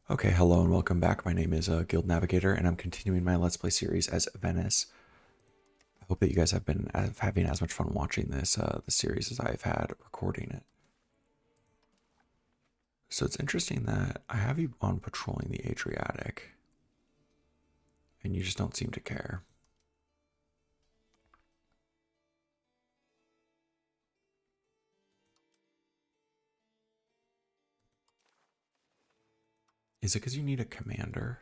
Okay, hello and welcome back. My name is Guild Navigator, and I'm continuing my Let's Play series as Venice. I hope that you guys have been having as much fun watching this series as I've had recording it. So it's interesting that I have you on patrolling the Adriatic, and you just don't seem to care. Is it because you need a commander?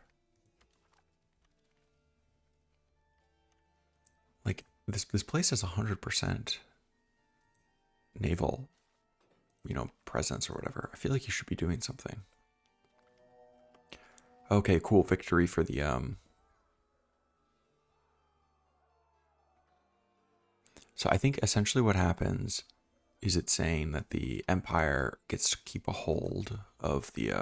Like this place has 100% naval, presence or whatever. I feel like you should be doing something. Okay, cool. Victory for the So I think essentially what happens is it's saying that the Empire gets to keep a hold of the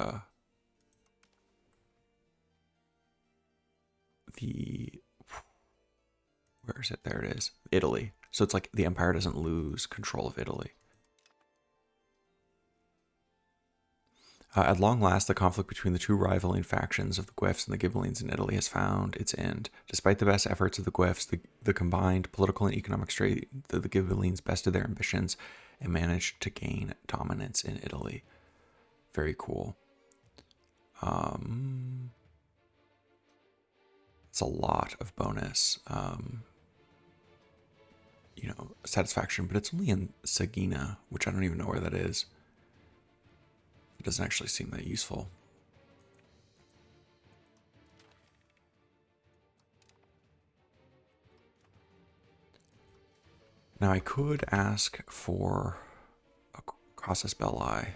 where is it? There it is. Italy. So it's like the Empire doesn't lose control of Italy. At long last, the conflict between the two rivaling factions of the Guelphs and the Ghibellines in Italy has found its end. Despite the best efforts of the Guelphs, the combined political and economic strength of the Ghibellines bested their ambitions and managed to gain dominance in Italy. Very cool. It's a lot of bonus, satisfaction, but it's only in Sagina, which I don't even know where that is. It doesn't actually seem that useful. Now I could ask for a Casus Belli.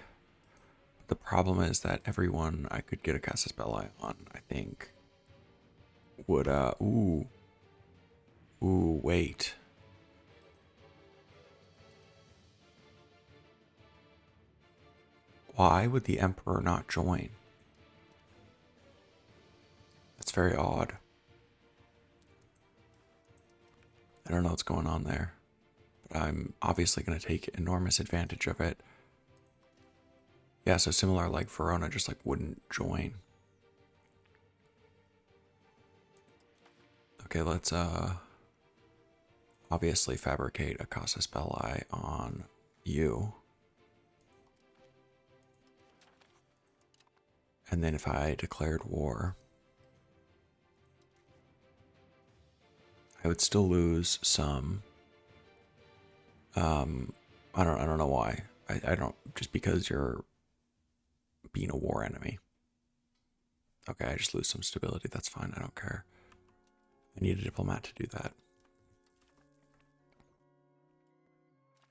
The problem is that everyone I could get a Casus Belli on, I think, would, wait. Why would the Emperor not join? That's very odd. I don't know what's going on there, but I'm obviously going to take enormous advantage of it. Yeah, so similar, like Verona just like wouldn't join. Okay, let's obviously fabricate a Casus Belli on you. And then if I declared war, I would still lose some. I don't know why. I don't, just because you're being a war enemy. Okay, I just lose some stability. That's fine. I don't care. I need a diplomat to do that.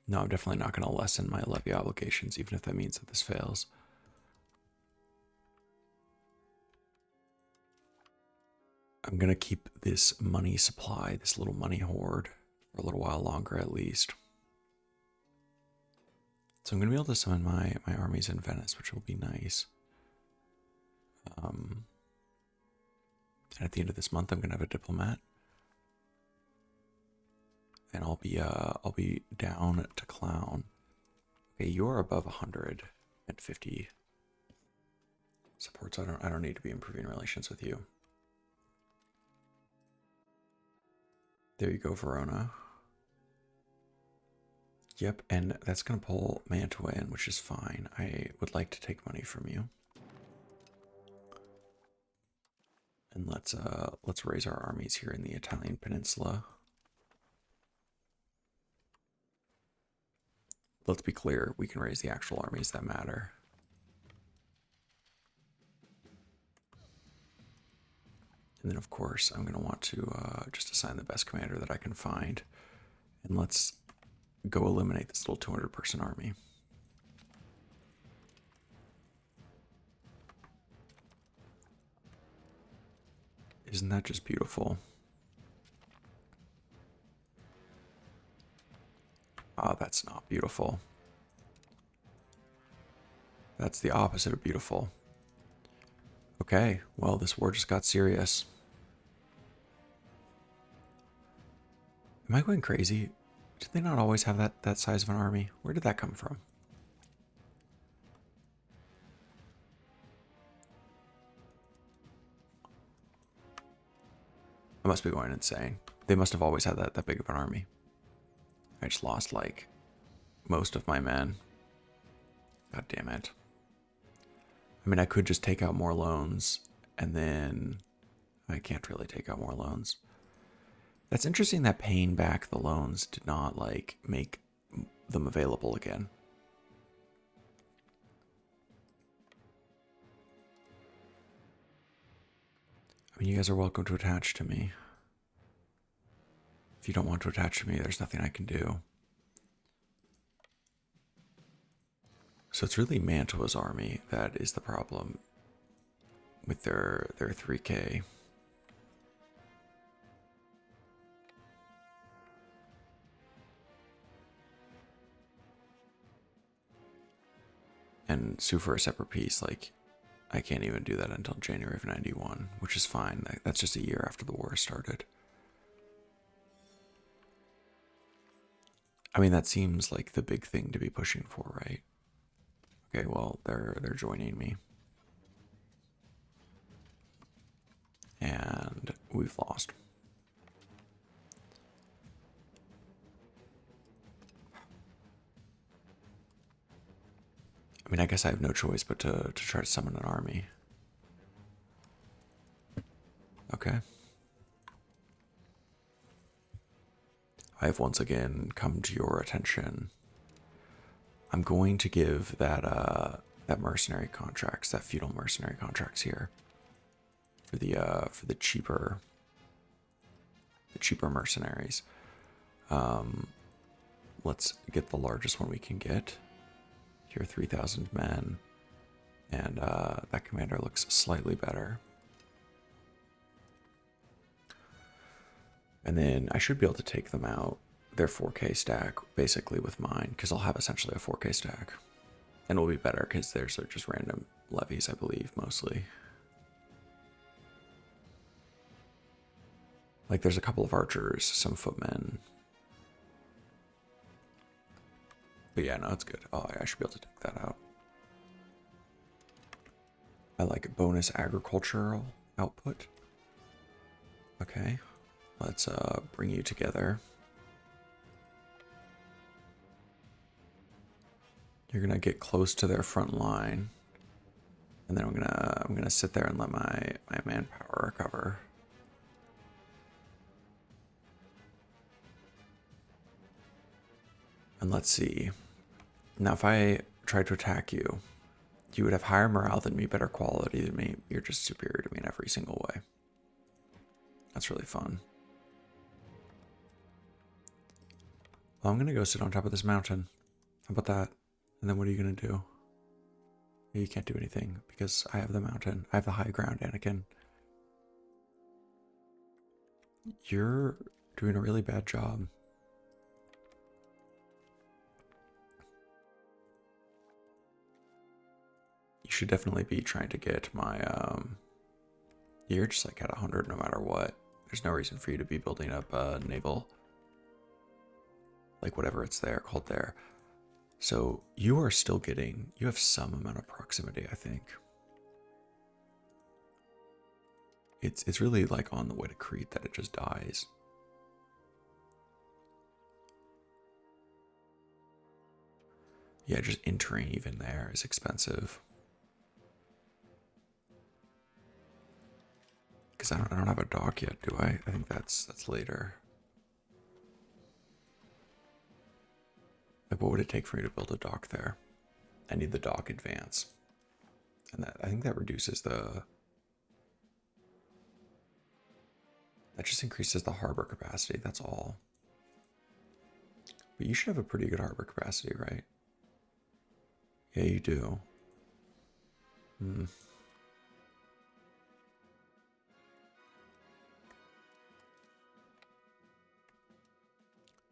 No, I'm definitely not going to lessen my levy obligations, even if that means that this fails. I'm going to keep this money supply, this little money hoard, for a little while longer at least. So I'm going to be able to summon my armies in Venice, which will be nice. And at the end of this month, I'm going to have a diplomat. And I'll be down to clown. Okay, you're above 150 supports. I don't need to be improving relations with you. There you go, Verona. Yep, and that's gonna pull Mantua in, which is fine. I would like to take money from you. And let's raise our armies here in the Italian peninsula. Let's be clear, we can raise the actual armies that matter. And then of course I'm gonna want to just assign the best commander that I can find. And let's go eliminate this little 200-person army. Isn't that just beautiful? Ah, that's not beautiful. That's the opposite of beautiful. Okay, well, this war just got serious. Am I going crazy? Did they not always have that size of an army? Where did that come from? I must be going insane. They must have always had that big of an army. I just lost, like, most of my men. God damn it. I mean, I could just take out more loans, and then I can't really take out more loans. That's interesting that paying back the loans did not, like, make them available again. I mean, you guys are welcome to attach to me. If you don't want to attach to me, there's nothing I can do. So it's really Mantua's army that is the problem with their 3K. And sue for a separate piece, like, I can't even do that until January of 91, which is fine. That's just a year after the war started. I mean, that seems like the big thing to be pushing for, right? Okay, well, they're joining me. And we've lost. I mean, I guess I have no choice but to try to summon an army. Okay. I have once again come to your attention. I'm going to give that mercenary contracts, that feudal mercenary contracts here, for the cheaper mercenaries. Let's get the largest one we can get. Here, 3,000 men, and that commander looks slightly better. And then I should be able to take them out, their 4K stack, basically with mine, because I'll have essentially a 4K stack. And it'll be better because theirs are just random levies, I believe, mostly. Like, there's a couple of archers, some footmen. But yeah, no, it's good. Oh, I should be able to take that out. I like bonus agricultural output. Okay. Let's bring you together. You're gonna get close to their front line, and then I'm gonna sit there and let my manpower recover. And let's see. Now, if I tried to attack you, you would have higher morale than me, better quality than me. You're just superior to me in every single way. That's really fun. Well, I'm gonna go sit on top of this mountain. How about that? And then what are you gonna do? You can't do anything because I have the mountain. I have the high ground, Anakin. You're doing a really bad job. You should definitely be trying to get my, you're just like at 100 no matter what. There's no reason for you to be building up a naval, like whatever it's there, called there. So you are still getting, you have some amount of proximity, I think. It's really like on the way to Crete that it just dies. Yeah, just entering even there is expensive. Because I don't have a dock yet, do I? I think that's later. Like, what would it take for me to build a dock there? I need the dock advance. And I think that reduces the... That just increases the harbor capacity, that's all. But you should have a pretty good harbor capacity, right? Yeah, you do.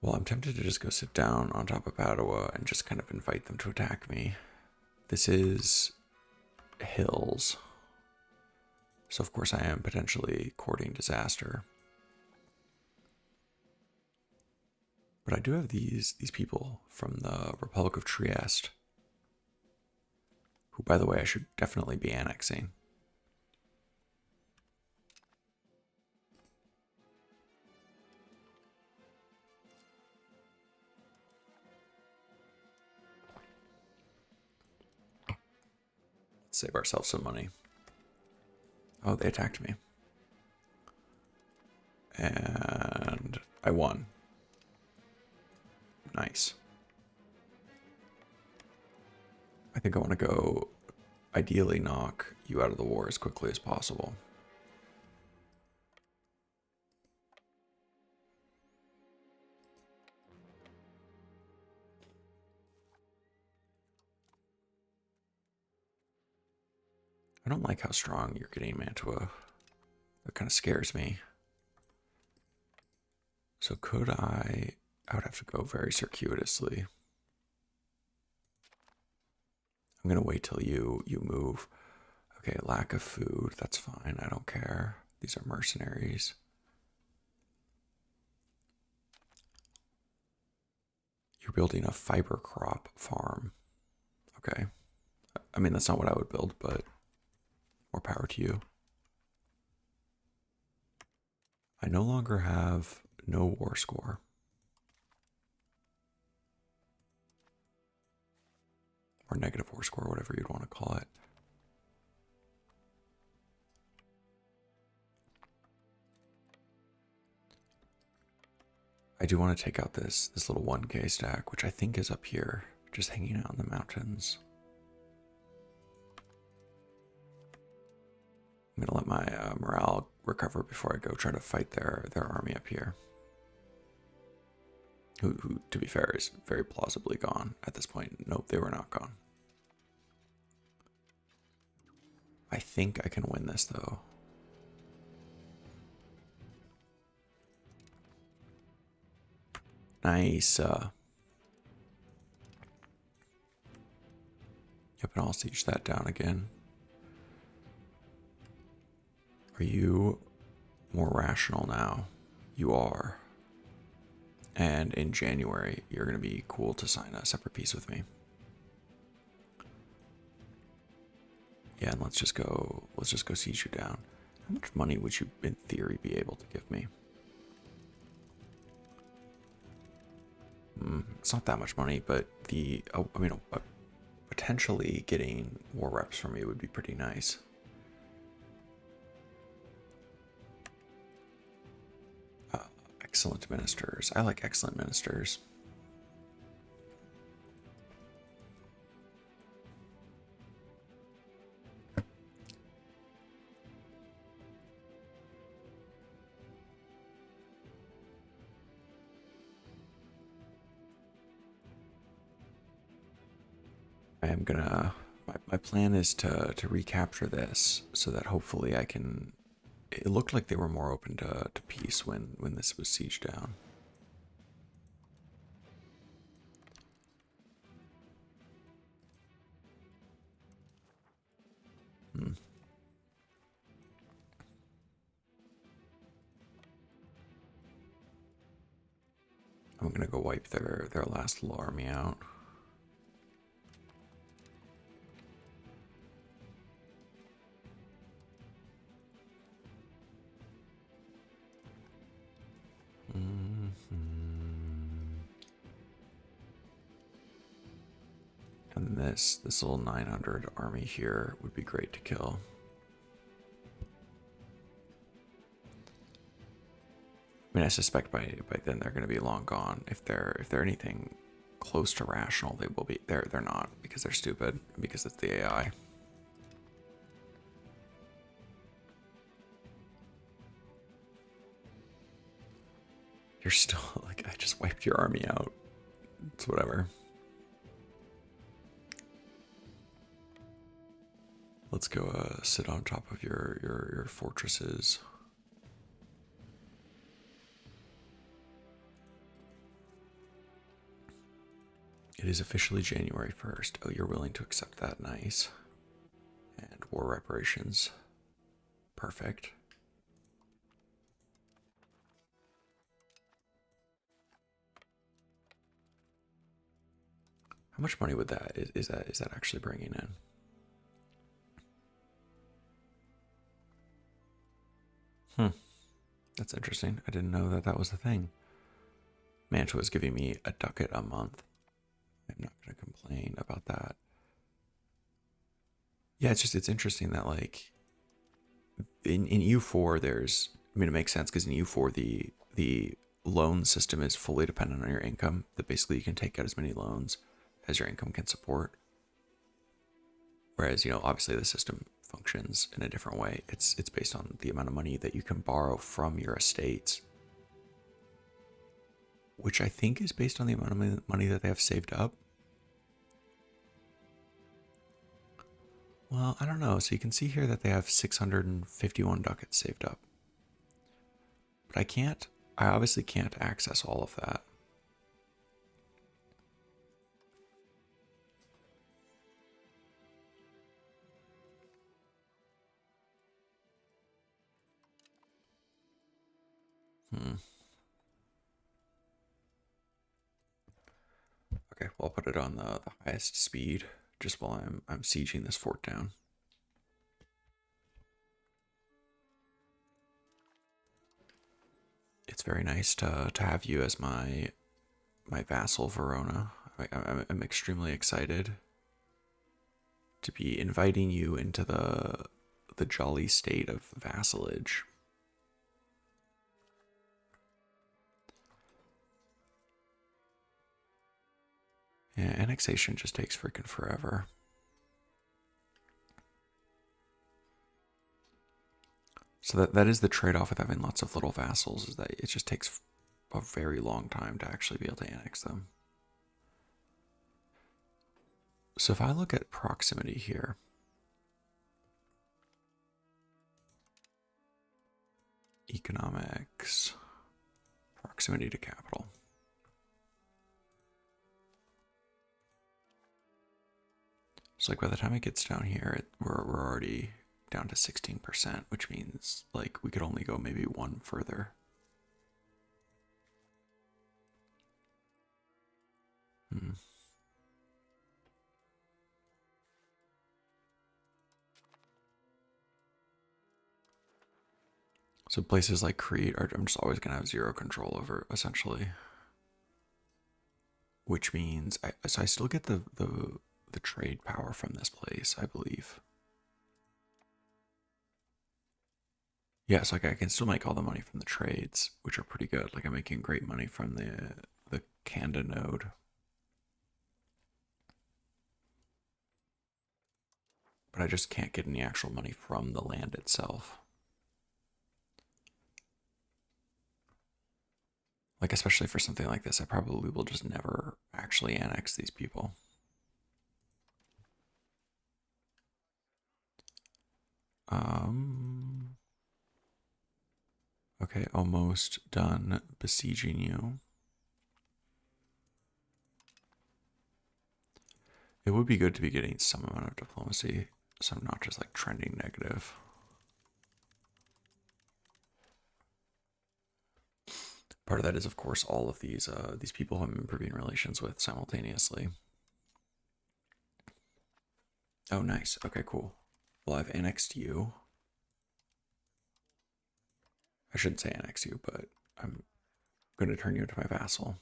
Well, I'm tempted to just go sit down on top of Padua and just kind of invite them to attack me. This is hills. So of course I am potentially courting disaster. But I do have these people from the Republic of Trieste, who, by the way, I should definitely be annexing. Save ourselves some money. Oh, they attacked me. And I won. Nice. I think I want to go, ideally knock you out of the war as quickly as possible. I don't like how strong you're getting, Mantua. That kind of scares me. So could I would have to go very circuitously. I'm gonna wait till you move. Okay, lack of food, that's fine, I don't care. These are mercenaries. You're building a fiber crop farm. Okay. I mean, that's not what I would build, but more power to you. I no longer have no war score. Or negative war score, whatever you'd want to call it. I do want to take out this little 1K stack, which I think is up here, just hanging out in the mountains. I'm gonna let my morale recover before I go try to fight their army up here. Who, to be fair, is very plausibly gone at this point. Nope, they were not gone. I think I can win this, though. Nice. Yep, and I'll siege that down again. Are you more rational now? You are. And in January, you're going to be cool to sign a separate peace with me. Yeah, and let's just go siege you down. How much money would you, in theory, be able to give me? It's not that much money, but potentially getting more reps from you would be pretty nice. Excellent ministers. I like excellent ministers. I am gonna, my plan is to recapture this so that hopefully I can, it looked like they were more open to peace when this was sieged down. I'm gonna go wipe their last little army out. And this little 900 army here would be great to kill. I mean, I suspect by then they're going to be long gone. If they're anything close to rational, they will be. They're not, because they're stupid, because it's the AI. You're still like, I just wiped your army out. It's whatever. Let's go sit on top of your fortresses. It is officially January 1st. Oh, you're willing to accept that? Nice. And war reparations. Perfect. How much money would that is that actually bringing in? That's interesting. I didn't know that was a thing. Mantua is giving me a ducat a month. I'm not going to complain about that. Yeah, it's interesting that like in EU4 there's, I mean, it makes sense because in EU4 the loan system is fully dependent on your income. That basically you can take out as many loans as your income can support. Whereas, obviously the system functions in a different way. It's based on the amount of money that you can borrow from your estates, which I think is based on the amount of money that they have saved up. Well, I don't know. So you can see here that they have 651 ducats saved up. But I obviously can't access all of that. Hmm. Okay, well, I'll put it on the highest speed just while I'm sieging this fort down. It's very nice to have you as my vassal, Verona. I'm extremely excited to be inviting you into the jolly state of vassalage. Yeah, annexation just takes freaking forever. So that is the trade-off with having lots of little vassals, is that it just takes a very long time to actually be able to annex them. So if I look at proximity here, economics, proximity to capital. So like by the time it gets down here, we're already down to 16%, which means like we could only go maybe one further. Hmm. So places like Crete are, I'm just always gonna have zero control over, essentially. Which means so I still get the trade power from this place, I believe. Yeah, so like I can still make all the money from the trades, which are pretty good. Like I'm making great money from the Kanda node. But I just can't get any actual money from the land itself. Like especially for something like this, I probably will just never actually annex these people. Um okay, almost done besieging you. It would be good to be getting some amount of diplomacy, so I'm not just like trending negative. Part of that is, of course, all of these people who I'm improving relations with simultaneously. Oh, nice. Okay, cool. Well, I've annexed you. I shouldn't say annex you, but I'm going to turn you into my vassal.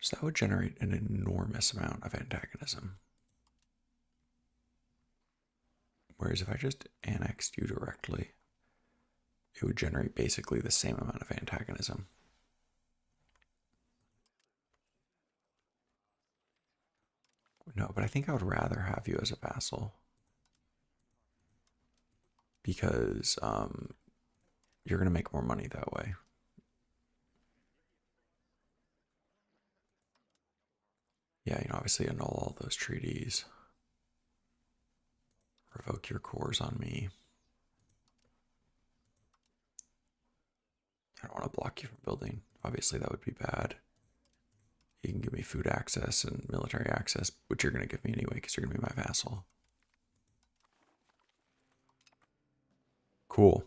So that would generate an enormous amount of antagonism. Whereas if I just annexed you directly, it would generate basically the same amount of antagonism. No, but I think I would rather have you as a vassal because you're going to make more money that way. Yeah, obviously annul all those treaties. Revoke your cores on me. I don't want to block you from building. Obviously, that would be bad. You can give me food access and military access, which you're going to give me anyway because you're going to be my vassal. Cool.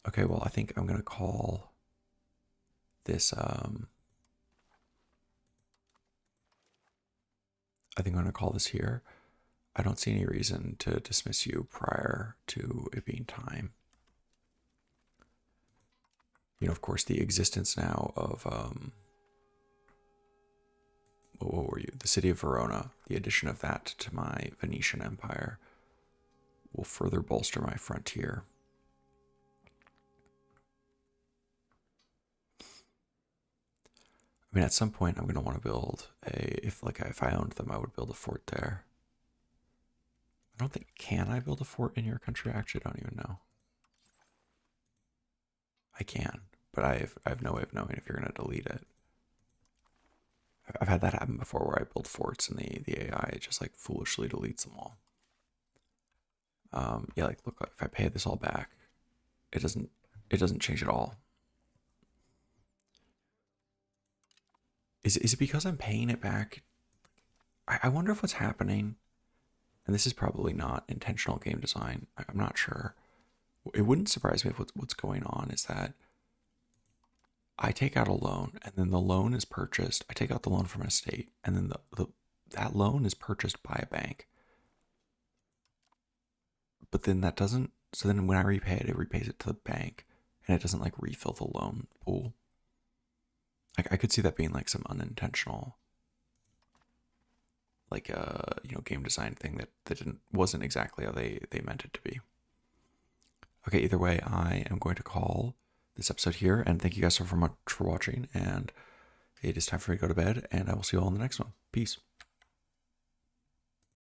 Okay, well, I think I'm going to call this. I think I'm going to call this here. I don't see any reason to dismiss you prior to it being time. Of course, the existence now of what were you? The city of Verona. The addition of that to my Venetian empire will further bolster my frontier. I mean, at some point, I'm going to want to build if I owned them, I would build a fort there. I don't think, can I build a fort in your country? I actually don't even know. I can, but I have no way of knowing if you're going to delete it. I've had that happen before where I build forts and the AI just like foolishly deletes them all. Yeah, like look, if I pay this all back, it doesn't change at all. Is it because I'm paying it back? I wonder if what's happening, and this is probably not intentional game design. I'm not sure. It wouldn't surprise me if what's going on is that I take out a loan and then the loan is purchased. I take out the loan from an estate and then that loan is purchased by a bank. But then that doesn't, so then when I repay it, it repays it to the bank and it doesn't like refill the loan pool. Like I could see that being like some unintentional, like game design thing that wasn't exactly how they meant it to be. Okay, either way, I am going to call this episode here, and thank you guys so much for watching, and it is time for me to go to bed, and I will see you all in the next one. Peace.